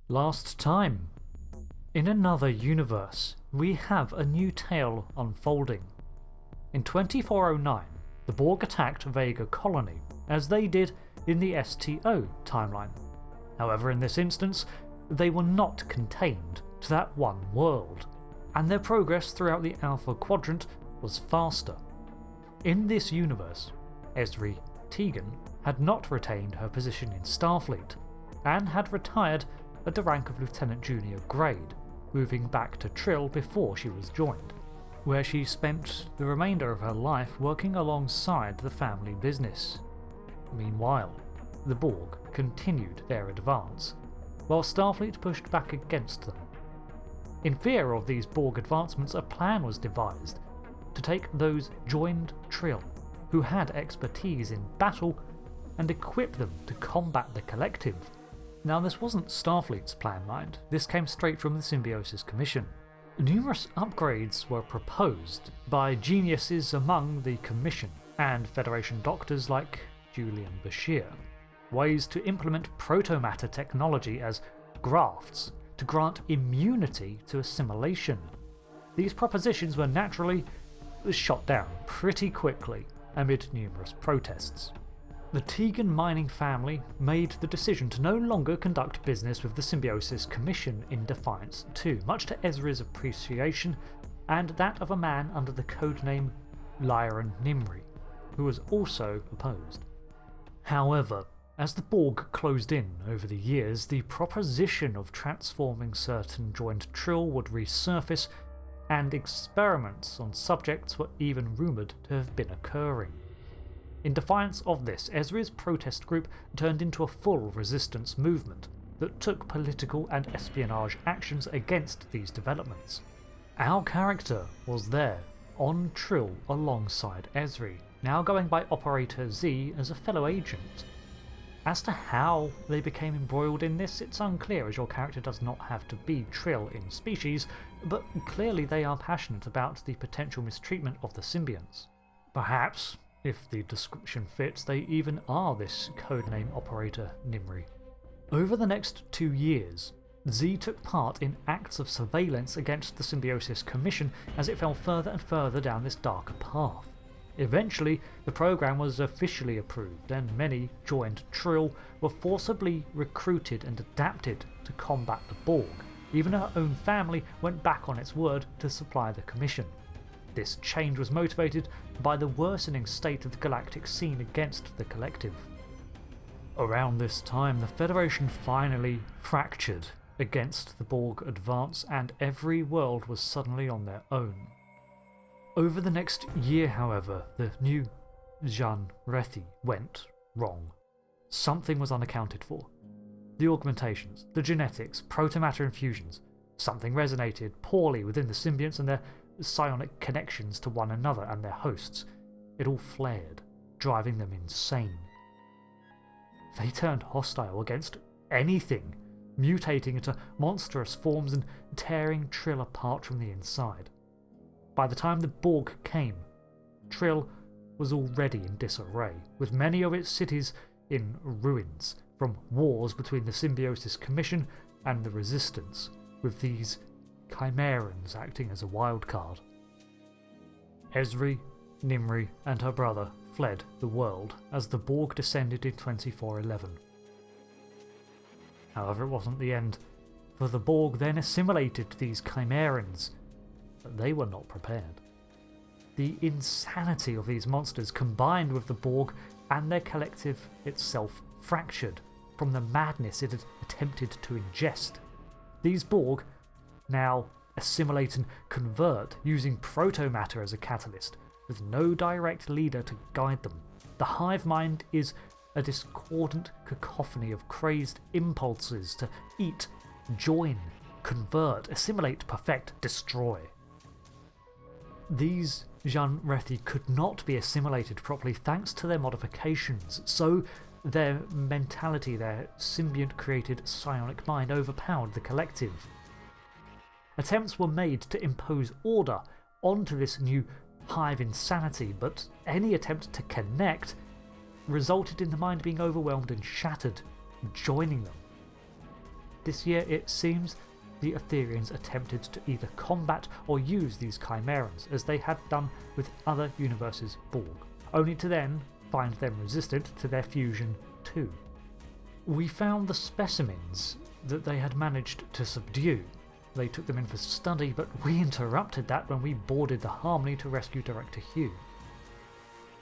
Last time. In another universe, we have a new tale unfolding. In 2409, the Borg attacked Vega Colony, as they did in the STO timeline. However, in this instance, they were not contained to that one world, and their progress throughout the Alpha Quadrant was faster. In this universe, Ezri Tigan had not retained her position in Starfleet, and had retired at the rank of Lieutenant Junior grade, moving back to Trill before she was joined, where she spent the remainder of her life working alongside the family business. Meanwhile, the Borg continued their advance, while Starfleet pushed back against them. In fear of these Borg advancements, a plan was devised to take those joined Trill, who had expertise in battle, and equip them to combat the Collective. Now, this wasn't Starfleet's plan, mind. This came straight from the Symbiosis Commission. Numerous upgrades were proposed by geniuses among the Commission and Federation doctors like Julian Bashir. Ways to implement protomatter technology as grafts to grant immunity to assimilation. These propositions were naturally shot down pretty quickly amid numerous protests. The Tigan mining family made the decision to no longer conduct business with the Symbiosis Commission in Defiance 2, much to Ezri's appreciation and that of a man under the codename Lyran Nimri, who was also opposed. However, as the Borg closed in over the years, the proposition of transforming certain joined Trill would resurface, and experiments on subjects were even rumoured to have been occurring. In defiance of this, Ezri's protest group turned into a full resistance movement that took political and espionage actions against these developments. Our character was there, on Trill alongside Ezri, now going by Operator Z as a fellow agent. As to how they became embroiled in this, it's unclear, as your character does not have to be Trill in species, but clearly they are passionate about the potential mistreatment of the symbionts. Perhaps, if the description fits, they even are this codename Operator Nimri. Over the next 2 years, Z took part in acts of surveillance against the Symbiosis Commission as it fell further and further down this darker path. Eventually, the program was officially approved, and many joined Trill were forcibly recruited and adapted to combat the Borg. Even her own family went back on its word to supply the Commission. This change was motivated by the worsening state of the galactic scene against the Collective. Around this time, the Federation finally fractured against the Borg advance, and every world was suddenly on their own. Over the next year, however, the new Jean Rethi went wrong. Something was unaccounted for. The augmentations, the genetics, protomatter infusions, something resonated poorly within the symbionts and their psionic connections to one another and their hosts. It all flared, driving them insane. They turned hostile against anything, mutating into monstrous forms and tearing Trill apart from the inside. By the time the Borg came, Trill was already in disarray, with many of its cities in ruins from wars between the Symbiosis Commission and the Resistance, with these Chimerans acting as a wildcard. Ezri, Nimri and her brother fled the world as the Borg descended in 2411. However, it wasn't the end, for the Borg then assimilated these Chimerans, but they were not prepared. The insanity of these monsters combined with the Borg and their collective itself fractured from the madness it had attempted to ingest. These Borg now assimilate and convert using protomatter as a catalyst, with no direct leader to guide them. The hive mind is a discordant cacophony of crazed impulses to eat, join, convert, assimilate, perfect, destroy. These Jean Rethi could not be assimilated properly thanks to their modifications, so their mentality, their symbiont-created psionic mind overpowered the collective. Attempts were made to impose order onto this new hive insanity, but any attempt to connect resulted in the mind being overwhelmed and shattered, joining them. this year, it seems the Aetherians attempted to either combat or use these Chimerans, as they had done with other universes' Borg, only to then find them resistant to their fusion too. We found the specimens that they had managed to subdue. They took them in for study, but we interrupted that when we boarded the Harmony to rescue Director Hugh.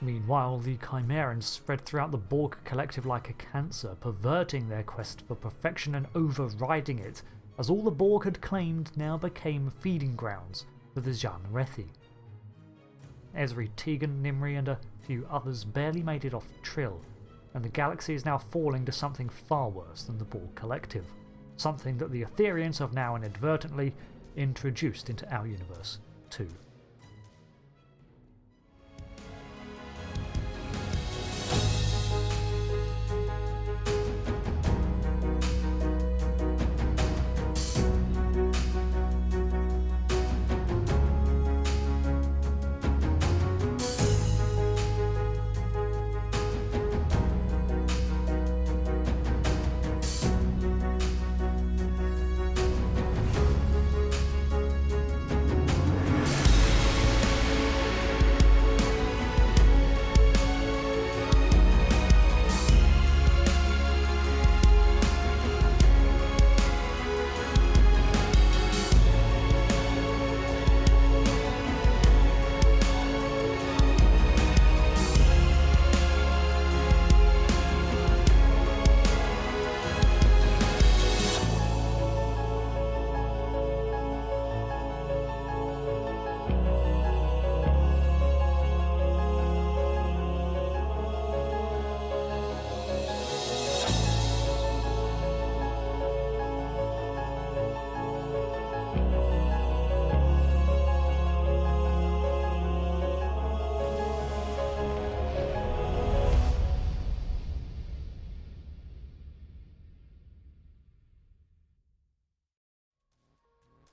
Meanwhile, the Chimerans spread throughout the Borg collective like a cancer, perverting their quest for perfection and overriding it, as all the Borg had claimed now became feeding grounds for the Zhan Rethi. Ezri Tigan, Nimri and a few others barely made it off Trill, and the galaxy is now falling to something far worse than the Borg collective, something that the Aetherians have now inadvertently introduced into our universe too.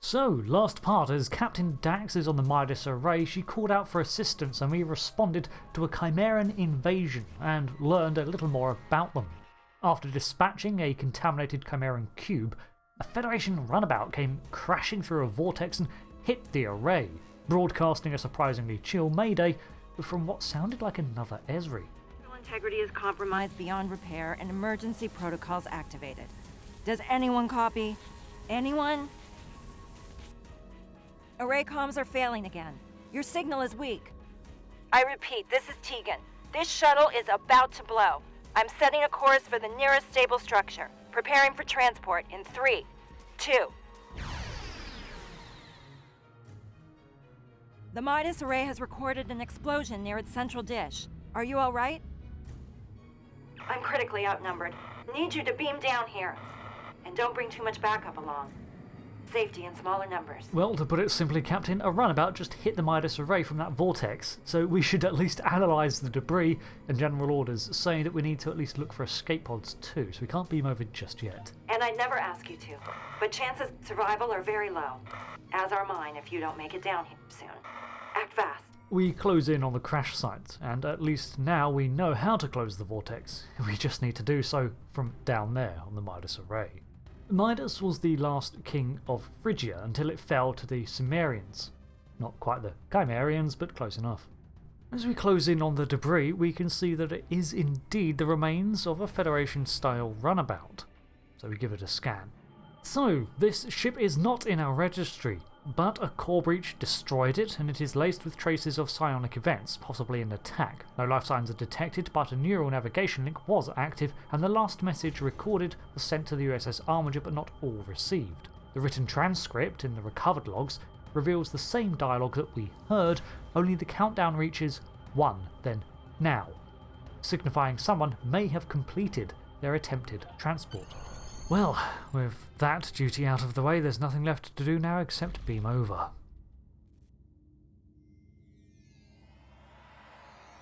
So, last part, as Captain Dax is on the Midas Array, she called out for assistance and we responded to a Chimeran invasion and learned a little more about them. After dispatching a contaminated Chimeran cube, a Federation runabout came crashing through a vortex and hit the array, broadcasting a surprisingly chill mayday from what sounded like another Ezri. Integrity is compromised beyond repair and emergency protocols activated. Does anyone copy? Anyone? Array comms are failing again. Your signal is weak. I repeat, this is Tigan. This shuttle is about to blow. I'm setting a course for the nearest stable structure. Preparing for transport in 3, 2. The Midas Array has recorded an explosion near its central dish. Are you all right? I'm critically outnumbered. Need you to beam down here. And don't bring too much backup along. Safety in smaller numbers. Well, to put it simply, Captain, a runabout just hit the Midas Array from that vortex, so we should at least analyse the debris and general orders, saying that we need to at least look for escape pods too, so we can't beam over just yet. And I'd never ask you to, but chances of survival are very low, as are mine if you don't make it down here soon. Act fast. We close in on the crash site, and at least now we know how to close the vortex. We just need to do so from down there on the Midas Array. Midas was the last king of Phrygia until it fell to the Cimmerians. Not quite the Chimerians, but close enough. As we close in on the debris, we can see that it is indeed the remains of a Federation-style runabout. So we give it a scan. So, this ship is not in our registry, but a core breach destroyed it, and it is laced with traces of psionic events, possibly an attack. No life signs are detected, but a neural navigation link was active, and the last message recorded was sent to the USS Armiger, but not all received. The written transcript in the recovered logs reveals the same dialogue that we heard, only the countdown reaches 1, then now, signifying someone may have completed their attempted transport. Well, with that duty out of the way, there's nothing left to do now except beam over.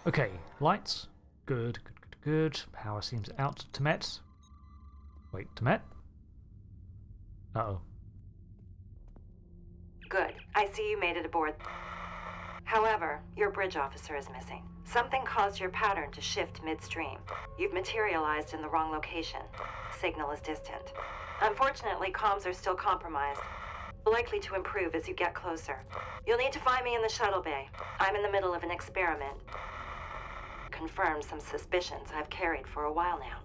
Okay, lights. Good. Power seems out to Met. Wait, to Met? Uh-oh. Good. I see you made it aboard. However, your bridge officer is missing. Something caused your pattern to shift midstream. You've materialized in the wrong location. Signal is distant. Unfortunately, comms are still compromised. Likely to improve as you get closer. You'll need to find me in the shuttle bay. I'm in the middle of an experiment. Confirms some suspicions I've carried for a while now.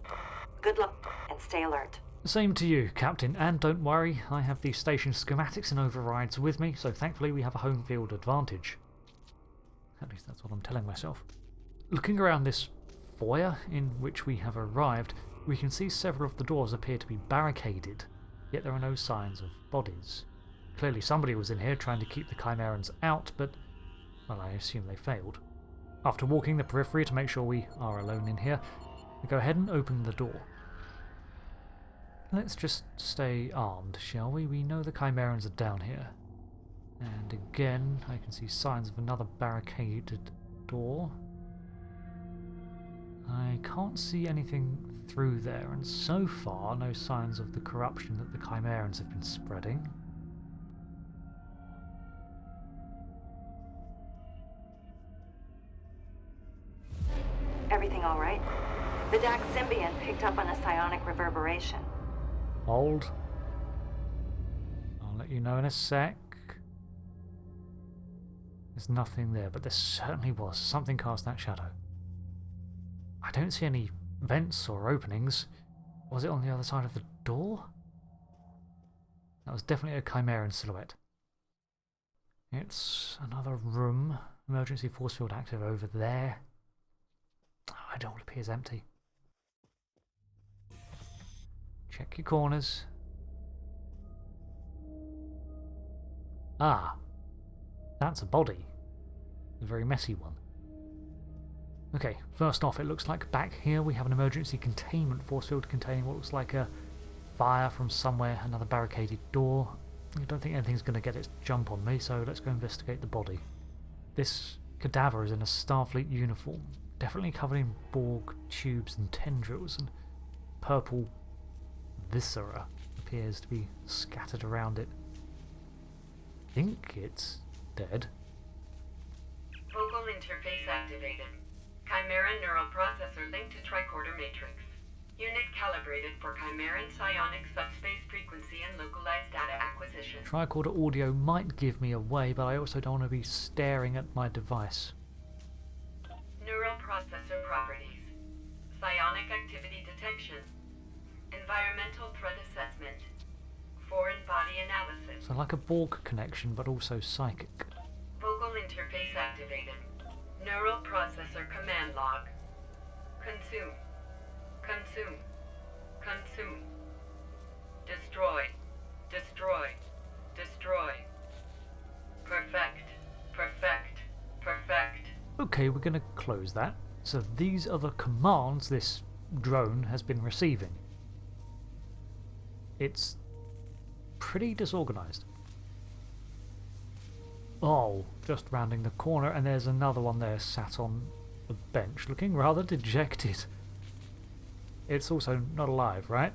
Good luck, and stay alert. Same to you, Captain, and don't worry, I have the station schematics and overrides with me, so thankfully we have a home field advantage. At least that's what I'm telling myself. Looking around this foyer in which we have arrived, we can see several of the doors appear to be barricaded, yet there are no signs of bodies. Clearly somebody was in here trying to keep the Chimerans out, but, well, I assume they failed. After walking the periphery to make sure we are alone in here, we go ahead and open the door. Let's just stay armed, shall we? We know the Chimerans are down here. And again, I can see signs of another barricaded door. I can't see anything through there, and so far, no signs of the corruption that the Chimerans have been spreading. Everything all right? The DAC symbiont picked up on a psionic reverberation. Hold. I'll let you know in a sec. There's nothing there, but there certainly was. Something cast that shadow. I don't see any vents or openings. Was it on the other side of the door? That was definitely a Chimeran silhouette. It's another room. Emergency force field active over there. Oh, it all appears empty. Check your corners. Ah, that's a body. A very messy one. Okay, first off, it looks like back here we have an emergency containment force field containing what looks like a fire from somewhere, another barricaded door. I don't think anything's going to get its jump on me, so let's go investigate the body. This cadaver is in a Starfleet uniform, definitely covered in Borg tubes and tendrils, and purple viscera appears to be scattered around it. I think it's dead. Vocal interface activated. Chimeran neural processor linked to tricorder matrix. Unit calibrated for Chimeran psionic subspace frequency and localized data acquisition. Tricorder audio might give me away, but I also don't want to be staring at my device. Neural processor properties. Psionic activity detection. Environmental threat assessment. Foreign body analysis. So like a Borg connection, but also psychic. Vocal interface activated. Neural processor command log. Consume. Consume. Consume. Destroy. Destroy. Destroy. Perfect. Perfect. Perfect. Okay, we're going to close that. So these are the commands this drone has been receiving. It's pretty disorganized. Oh, just rounding the corner, and there's another one there sat on the bench, looking rather dejected. It's also not alive, right?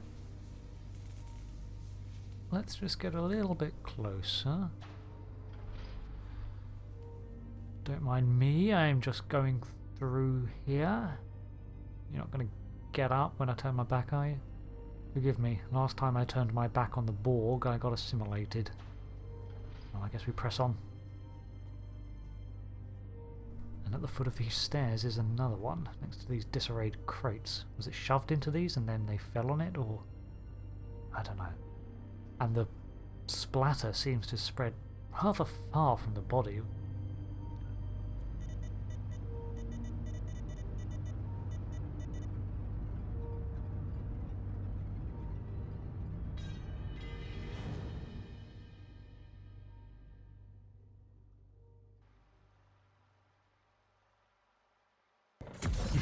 Let's just get a little bit closer. Don't mind me, I'm just going through here. You're not going to get up when I turn my back, are you? Forgive me, last time I turned my back on the Borg, I got assimilated. Well, I guess we press on. And at the foot of these stairs is another one, next to these disarrayed crates. Was it shoved into these and then they fell on it, or...? I don't know. And the splatter seems to spread rather far from the body.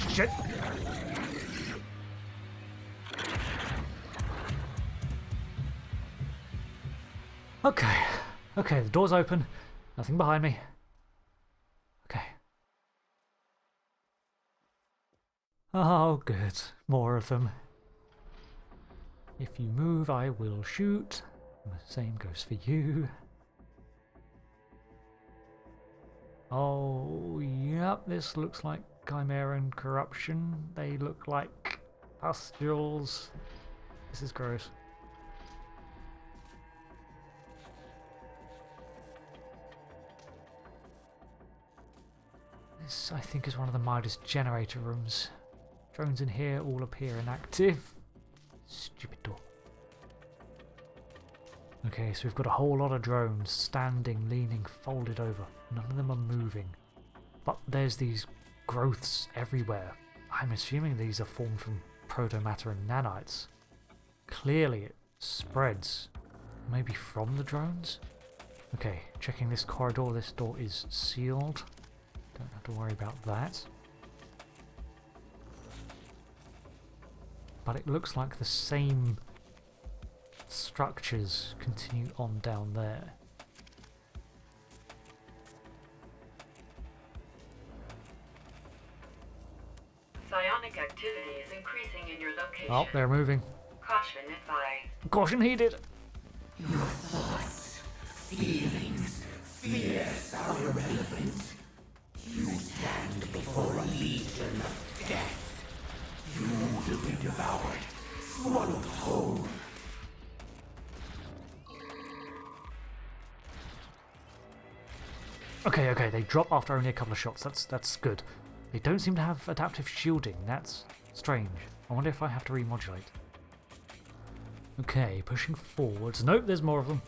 Shit! Okay, the door's open, nothing behind me. Okay. Oh, good, more of them. If you move, I will shoot. The same goes for you. Oh, yep, this looks like Chimeran corruption. They look like pustules. This is gross. This, I think, is one of the Midas generator rooms. Drones in here all appear inactive. Stupid door. Okay, so we've got a whole lot of drones standing, leaning, folded over. None of them are moving. But there's these growths everywhere. I'm assuming these are formed from protomatter and nanites. Clearly it spreads. Maybe from the drones? Okay, checking this corridor. This door is sealed. Don't have to worry about that. But it looks like the same structures continue on down there. Psionic activity is increasing in your location. Oh, they're moving. Caution advised. Caution heeded. Your thoughts, feelings, fears are irrelevant. You stand before a legion of death. You will be devoured, swallowed whole. Okay, they drop after only a couple of shots. That's good. They don't seem to have adaptive shielding. That's strange. I wonder if I have to remodulate. Okay, pushing forwards. Nope, there's more of them.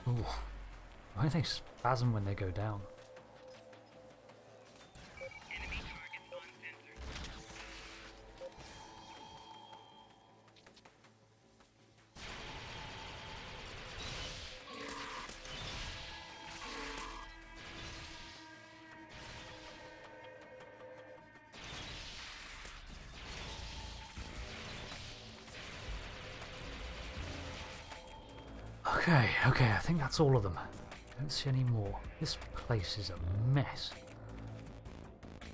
Ooh. Why do they spasm when they go down? Okay, I think that's all of them. Don't see any more. This place is a mess.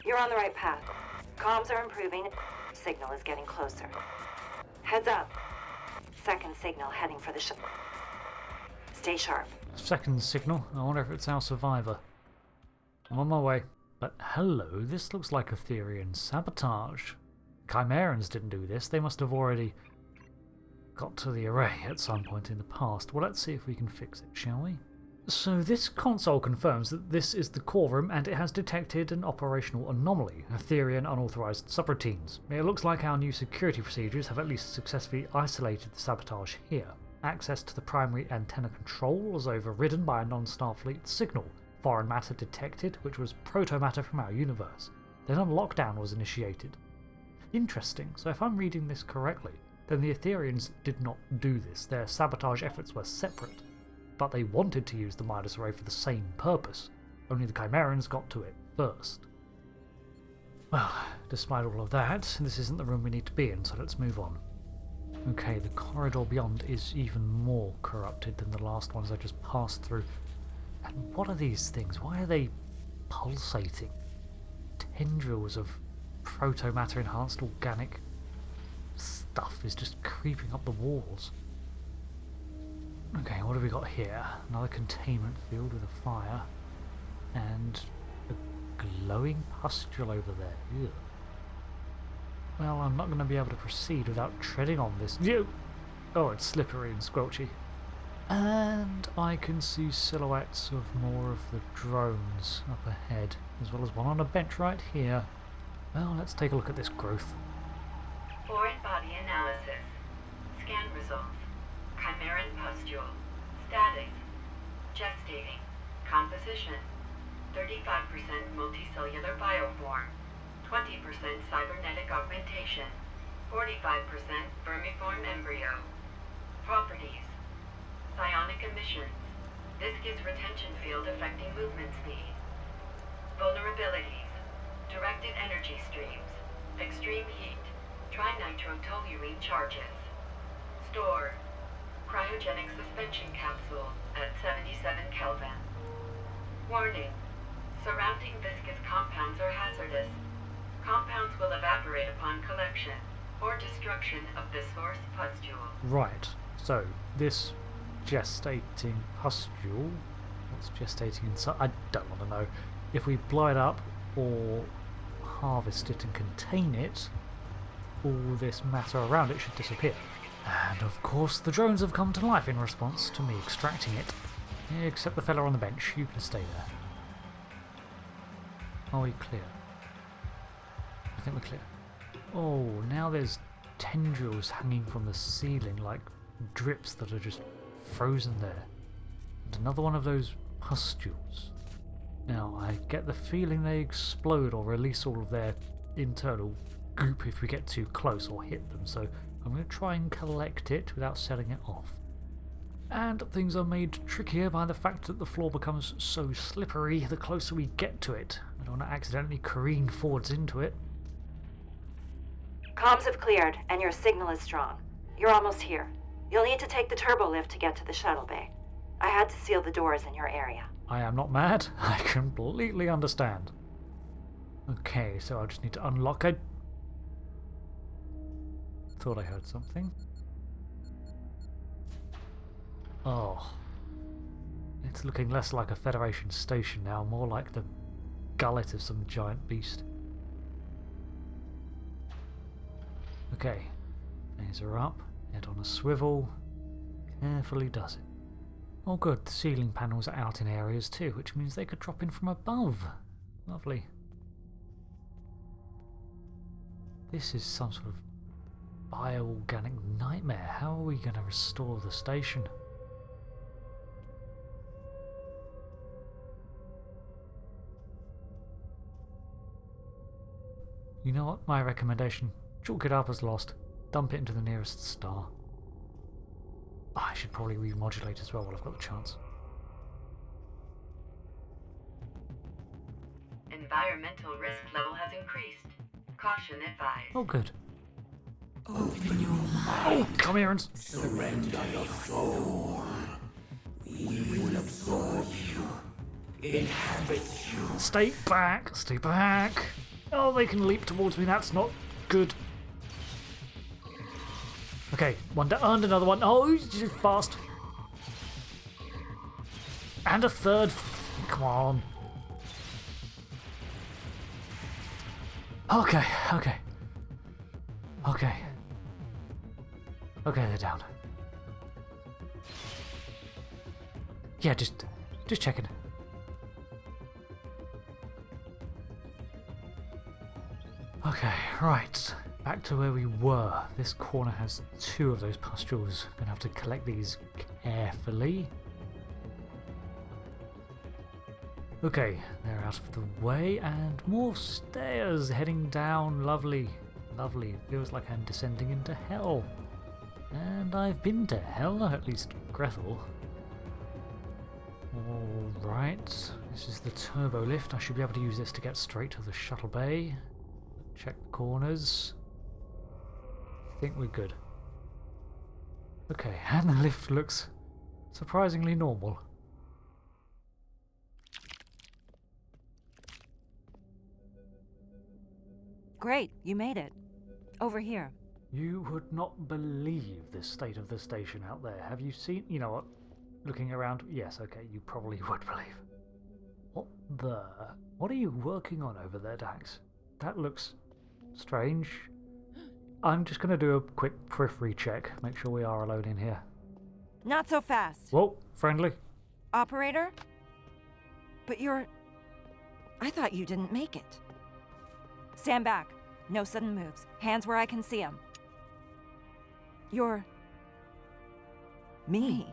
You're on the right path. Comms are improving. Signal is getting closer. Heads up. Second signal heading for the ship. Stay sharp. Second signal. I wonder if it's our survivor. I'm on my way. But hello, this looks like Etherian sabotage. Chimerans didn't do this. They must have already got to the array at some point in the past. Well, let's see if we can fix it, shall we? So this console confirms that this is the core room and it has detected an operational anomaly, Etherian unauthorized subroutines. It looks like our new security procedures have at least successfully isolated the sabotage here. Access to the primary antenna control was overridden by a non-Starfleet signal. Foreign matter detected, which was protomatter from our universe. Then a lockdown was initiated. Interesting, so if I'm reading this correctly, then the Etherians did not do this. Their sabotage efforts were separate, but they wanted to use the Midas Array for the same purpose, only the Chimerans got to it first. Well, despite all of that, this isn't the room we need to be in, so let's move on. Okay, the corridor beyond is even more corrupted than the last ones I just passed through. And what are these things? Why are they pulsating? Tendrils of protomatter enhanced organic stuff is just creeping up the walls. Okay, what have we got here? Another containment field with a fire and a glowing pustule over there. Ew. Well, I'm not going to be able to proceed without treading on this. Ew. Oh, it's slippery and squelchy. And I can see silhouettes of more of the drones up ahead, as well as one on a bench right here. Well, let's take a look at this growth. Foreign body analysis. Scan results. Chimeran pustule. Status. Gestating. Composition. 35% multicellular bioform. 20% cybernetic augmentation. 45% vermiform embryo. Properties. Psionic emissions. Viscous retention field affecting movement speed. Vulnerabilities. Directed energy streams. Extreme heat. Trinitrotoluene charges. Store. Cryogenic suspension capsule at 77 Kelvin. Warning. Surrounding viscous compounds are hazardous. Compounds will evaporate upon collection or destruction of the source pustule. Right, so this gestating pustule, what's gestating inside? I don't want to know. If we blow it up or harvest it and contain it, all this matter around it should disappear. And of course the drones have come to life in response to me extracting it. Except the fella on the bench, you can stay there. Are we clear? I think we're clear. Oh, now there's tendrils hanging from the ceiling like drips that are just frozen there. And another one of those pustules. Now, I get the feeling they explode or release all of their internal goop if we get too close or hit them, so I'm going to try and collect it without setting it off. And things are made trickier by the fact that the floor becomes so slippery the closer we get to it. I don't want to accidentally careen forwards into it. Comms have cleared, and your signal is strong. You're almost here. You'll need to take the turbo lift to get to the shuttle bay. I had to seal the doors in your area. I am not mad. I completely understand. Okay, so I just need to unlock it. Thought I heard something. Oh. It's looking less like a Federation station now, more like the gullet of some giant beast. Okay. Phaser up, head on a swivel. Carefully does it. Oh good, the ceiling panels are out in areas too, which means they could drop in from above. Lovely. This is some sort of bioorganic nightmare. How are we going to restore the station? You know what? My recommendation. Chalk it up as lost. Dump it into the nearest star. I should probably remodulate as well while I've got the chance. Environmental risk level has increased. Caution advised. Oh, good. Open your mind. Oh, come here and... Surrender your soul. We will absorb you. Inhabit you. Stay back. Stay back. Oh, they can leap towards me. That's not good. Okay, one down, and another one. Oh, he's too fast. And a third. Come on. Okay, okay. Okay. Okay, they're down. Yeah, just checking. Okay, right. Back to where we were. This corner has two of those pustules. Gonna have to collect these carefully. Okay, they're out of the way, and more stairs heading down. Lovely, lovely. Feels like I'm descending into hell. And I've been to hell, at least Gretel. Alright, this is the turbo lift. I should be able to use this to get straight to the shuttle bay. Check the corners. I think we're good. Okay, and the lift looks surprisingly normal. Great, you made it. Over here. You would not believe the state of the station out there. Have you seen... You know what? Looking around... Yes, okay, you probably would believe. What the... What are you working on over there, Dax? That looks strange. I'm just going to do a quick periphery check. Make sure we are alone in here. Not so fast. Whoa, friendly. Operator? But you're... I thought you didn't make it. Stand back. No sudden moves. Hands where I can see them. You're... me.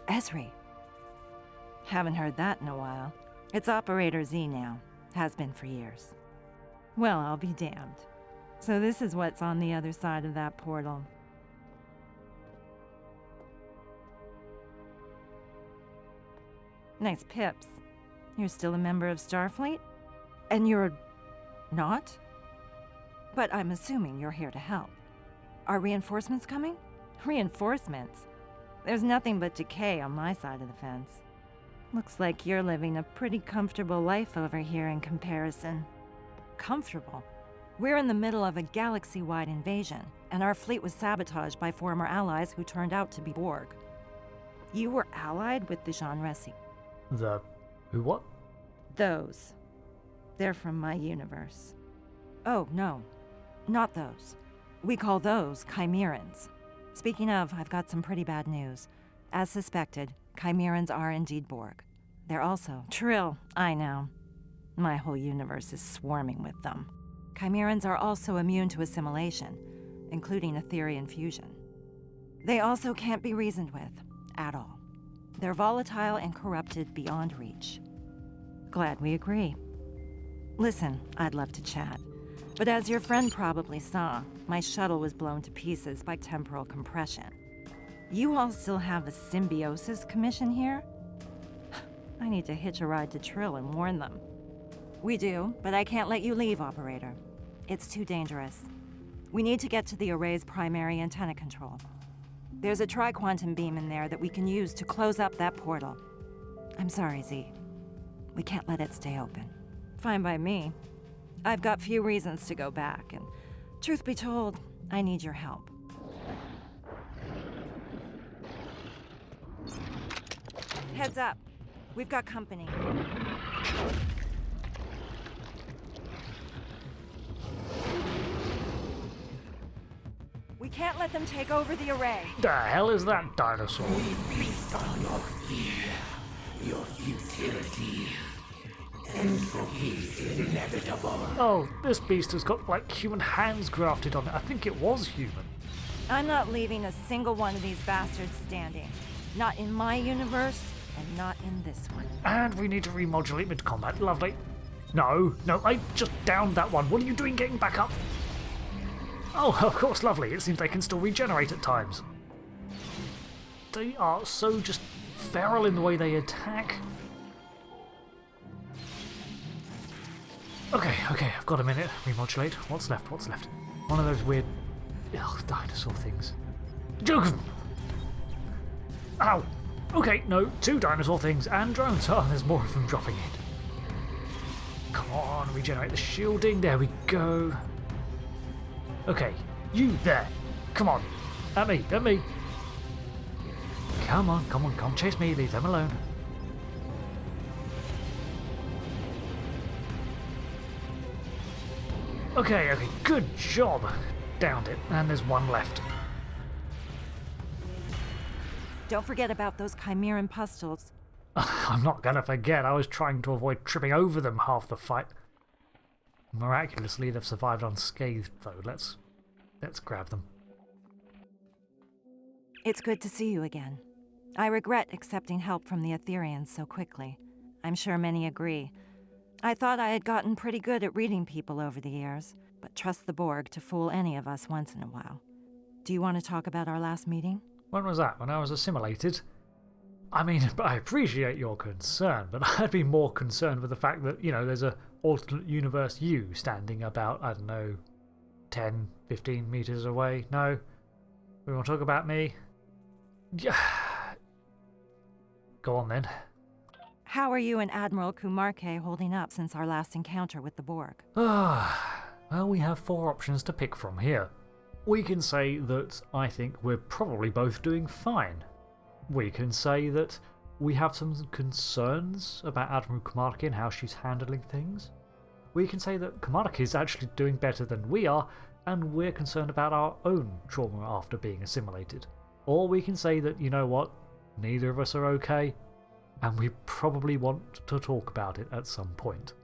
Ezri. Haven't heard that in a while. It's Operator Z now. Has been for years. Well, I'll be damned. So this is what's on the other side of that portal. Nice pips. You're still a member of Starfleet? And you're... not? But I'm assuming you're here to help. Are reinforcements coming? Reinforcements? There's nothing but decay on my side of the fence. Looks like you're living a pretty comfortable life over here in comparison. Comfortable? We're in the middle of a galaxy-wide invasion, and our fleet was sabotaged by former allies who turned out to be Borg. You were allied with the Genresi. The... who what? Those. They're from my universe. Oh, no. Not those. We call those Chimerans. Speaking of, I've got some pretty bad news. As suspected, Chimerans are indeed Borg. They're also Trill, I know. My whole universe is swarming with them. Chimerans are also immune to assimilation, including Etherian fusion. They also can't be reasoned with, at all. They're volatile and corrupted beyond reach. Glad we agree. Listen, I'd love to chat, but as your friend probably saw, my shuttle was blown to pieces by temporal compression. You all still have a symbiosis commission here? I need to hitch a ride to Trill and warn them. We do, but I can't let you leave, Operator. It's too dangerous. We need to get to the Array's primary antenna control. There's a tri-quantum beam in there that we can use to close up that portal. I'm sorry, Z. We can't let it stay open. Fine by me. I've got few reasons to go back, and truth be told, I need your help. Heads up. We've got company. We can't let them take over the Array. The hell is that dinosaur? We feast on your fear, your futility. Entropy is inevitable. Oh, this beast has got like human hands grafted on it. I think it was human. I'm not leaving a single one of these bastards standing. Not in my universe, and not in this one. And we need to remodulate mid-combat. Lovely. No, I just downed that one. What are you doing getting back up? Oh, of course, lovely. It seems they can still regenerate at times. They are so just feral in the way they attack. Okay, I've got a minute. Remodulate. What's left? One of those weird dinosaur things. Joke! Ow! Okay, no, 2 dinosaur things and drones. Oh, there's more of them dropping in. Come on, regenerate the shielding. There we go. Okay, you there. Come on. At me. Come on, chase me. Leave them alone. Okay, good job. Downed it, and there's one left. Don't forget about those Chimeran pustules. I'm not gonna forget. I was trying to avoid tripping over them half the fight. Miraculously, they've survived unscathed, though. Let's grab them. It's good to see you again. I regret accepting help from the Etherians so quickly. I'm sure many agree. I thought I had gotten pretty good at reading people over the years, but trust the Borg to fool any of us once in a while. Do you want to talk about our last meeting? When was that? When I was assimilated? I mean, I appreciate your concern, but I'd be more concerned with the fact that, there's a alternate universe you standing about, I don't know, 10, 15 meters away. No? We want to talk about me? Yeah. Go on then. How are you and Admiral Kumarke holding up since our last encounter with the Borg? Well, we have 4 options to pick from here. We can say that I think we're probably both doing fine. We can say that we have some concerns about Admiral Kumarke and how she's handling things. We can say that Kumarke is actually doing better than we are, and we're concerned about our own trauma after being assimilated. Or we can say that, you know what, neither of us are okay, and we probably want to talk about it at some point.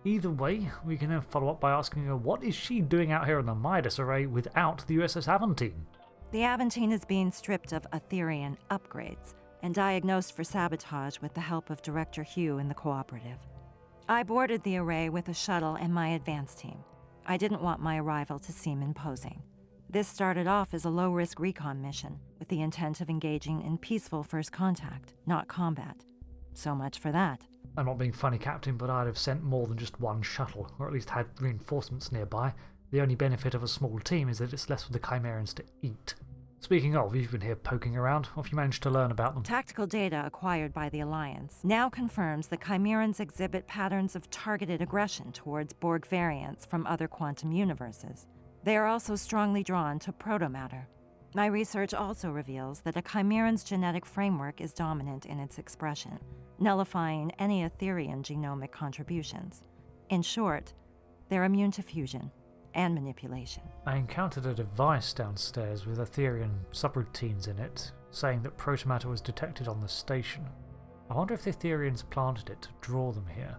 Either way, we can then follow up by asking her what is she doing out here on the Midas Array without the USS Aventine? The Aventine is being stripped of Etherian upgrades and diagnosed for sabotage with the help of Director Hugh and the Cooperative. I boarded the Array with a shuttle and my advance team. I didn't want my arrival to seem imposing. This started off as a low-risk recon mission with the intent of engaging in peaceful first contact, not combat. So much for that. I'm not being funny, Captain, but I'd have sent more than just one shuttle, or at least had reinforcements nearby. The only benefit of a small team is that it's less for the Chimerans to eat. Speaking of, you've been here poking around. What have you managed to learn about them? Tactical data acquired by the Alliance now confirms the Chimerans exhibit patterns of targeted aggression towards Borg variants from other quantum universes. They are also strongly drawn to protomatter. My research also reveals that a Chimeran's genetic framework is dominant in its expression, nullifying any Etherian genomic contributions. In short, they're immune to fusion, and manipulation. I encountered a device downstairs with Etherian subroutines in it, saying that protomatter was detected on the station. I wonder if the Etherians planted it to draw them here.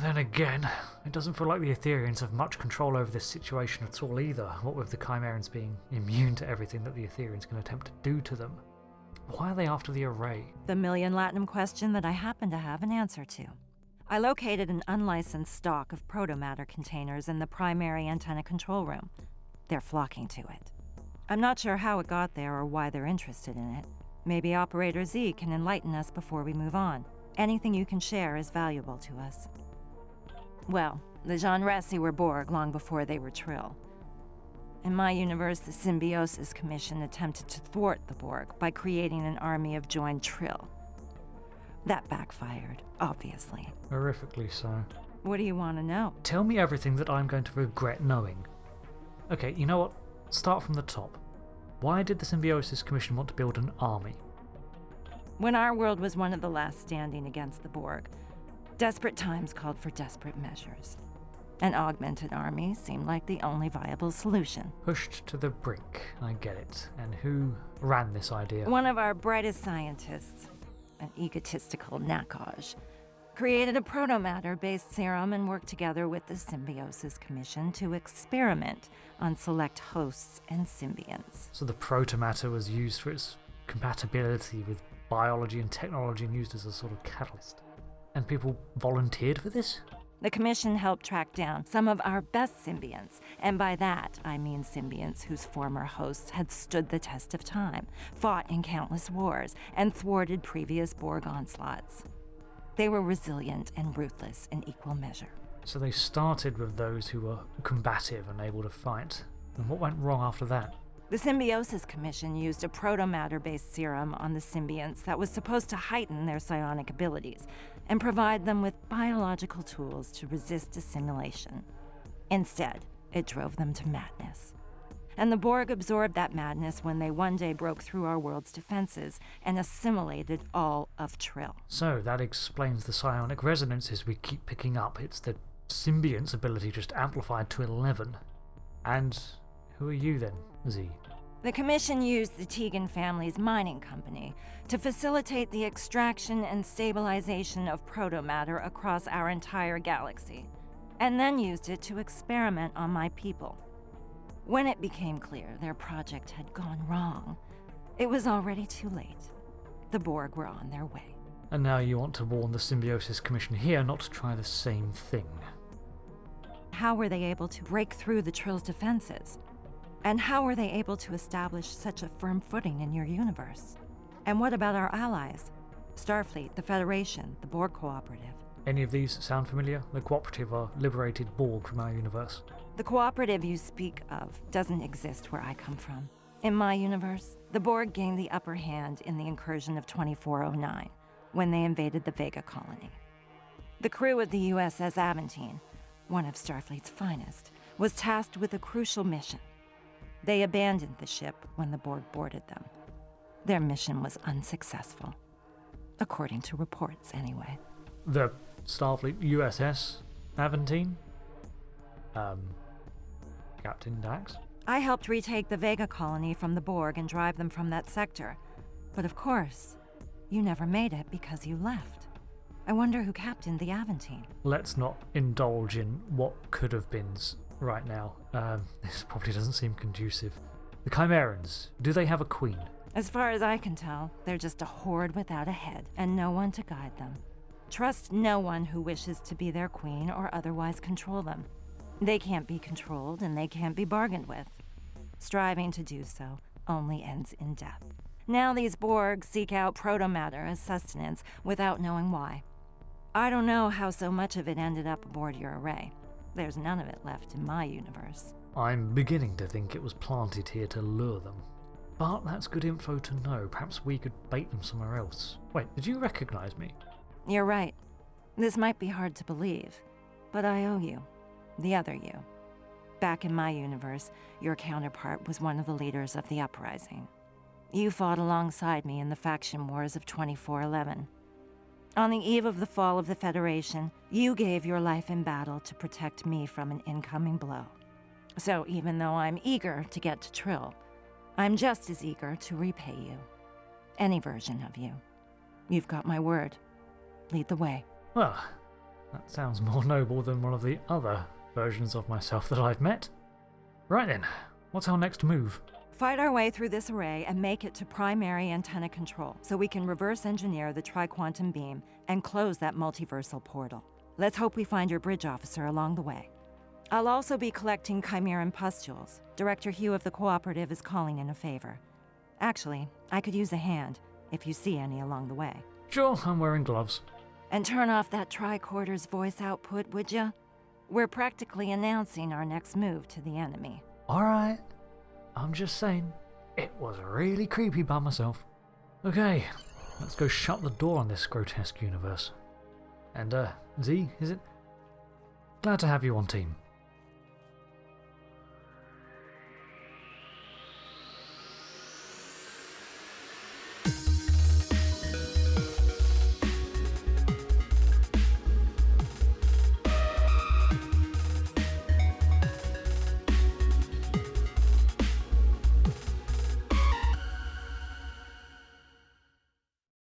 Then again, it doesn't feel like the Etherians have much control over this situation at all either, what with the Chimerans being immune to everything that the Etherians can attempt to do to them. Why are they after the Array? The million latinum question that I happen to have an answer to. I located an unlicensed stock of protomatter containers in the primary antenna control room. They're flocking to it. I'm not sure how it got there or why they're interested in it. Maybe Operator Z can enlighten us before we move on. Anything you can share is valuable to us. Well, the Genresi were Borg long before they were Trill. In my universe, the Symbiosis Commission attempted to thwart the Borg by creating an army of joined Trill. That backfired, obviously. Horrifically so. What do you want to know? Tell me everything that I'm going to regret knowing. Okay, you know what? Start from the top. Why did the Symbiosis Commission want to build an army? When our world was one of the last standing against the Borg, desperate times called for desperate measures. An augmented army seemed like the only viable solution. Pushed to the brink, I get it. And who ran this idea? One of our brightest scientists, an egotistical Nakaj, created a protomatter-based serum and worked together with the Symbiosis Commission to experiment on select hosts and symbionts. So the protomatter was used for its compatibility with biology and technology and used as a sort of catalyst. And people volunteered for this? The Commission helped track down some of our best symbionts, and by that I mean symbionts whose former hosts had stood the test of time, fought in countless wars, and thwarted previous Borg onslaughts. They were resilient and ruthless in equal measure. So they started with those who were combative and able to fight. And what went wrong after that? The Symbiosis Commission used a protomatter-based serum on the symbionts that was supposed to heighten their psionic abilities and provide them with biological tools to resist assimilation. Instead, it drove them to madness. And the Borg absorbed that madness when they one day broke through our world's defenses and assimilated all of Trill. So that explains the psionic resonances we keep picking up. It's the symbiont's ability just amplified to 11. And who are you then, Z? The Commission used the Tigan family's mining company to facilitate the extraction and stabilization of protomatter across our entire galaxy, and then used it to experiment on my people. When it became clear their project had gone wrong, it was already too late. The Borg were on their way. And now you want to warn the Symbiosis Commission here not to try the same thing. How were they able to break through the Trill's defenses? And how were they able to establish such a firm footing in your universe? And what about our allies? Starfleet, the Federation, the Borg Cooperative. Any of these sound familiar? The Cooperative are liberated Borg from our universe. The cooperative you speak of doesn't exist where I come from. In my universe, the Borg gained the upper hand in the incursion of 2409, when they invaded the Vega colony. The crew of the USS Aventine, one of Starfleet's finest, was tasked with a crucial mission. They abandoned the ship when the Borg boarded them. Their mission was unsuccessful. According to reports, anyway. The Starfleet USS Aventine? Captain Dax? I helped retake the Vega colony from the Borg and drive them from that sector. But of course, you never made it because you left. I wonder who captained the Aventine. Let's not indulge in what could have been right now. This probably doesn't seem conducive. The Chimerans, do they have a queen? As far as I can tell, they're just a horde without a head, and no one to guide them. Trust no one who wishes to be their queen or otherwise control them. They can't be controlled, and they can't be bargained with. Striving to do so only ends in death. Now these Borg seek out protomatter as sustenance without knowing why. I don't know how so much of it ended up aboard your array. There's none of it left in my universe. I'm beginning to think it was planted here to lure them. But that's good info to know. Perhaps we could bait them somewhere else. Wait, did you recognize me? You're right. This might be hard to believe, but I owe you. The other you. Back in my universe, your counterpart was one of the leaders of the uprising. You fought alongside me in the faction wars of 2411. On the eve of the fall of the Federation, you gave your life in battle to protect me from an incoming blow. So even though I'm eager to get to Trill, I'm just as eager to repay you. Any version of you. You've got my word. Lead the way. Well, that sounds more noble than one of the other versions of myself that I've met. Right then, what's our next move? Fight our way through this array and make it to primary antenna control so we can reverse engineer the tri-quantum beam and close that multiversal portal. Let's hope we find your bridge officer along the way. I'll also be collecting Chimeran pustules. Director Hugh of the Cooperative is calling in a favor. Actually, I could use a hand if you see any along the way. Sure, I'm wearing gloves. And turn off that tricorder's voice output, would ya? We're practically announcing our next move to the enemy. Alright, I'm just saying, it was really creepy by myself. Okay, let's go shut the door on this grotesque universe. And, Z, is it? Glad to have you on team.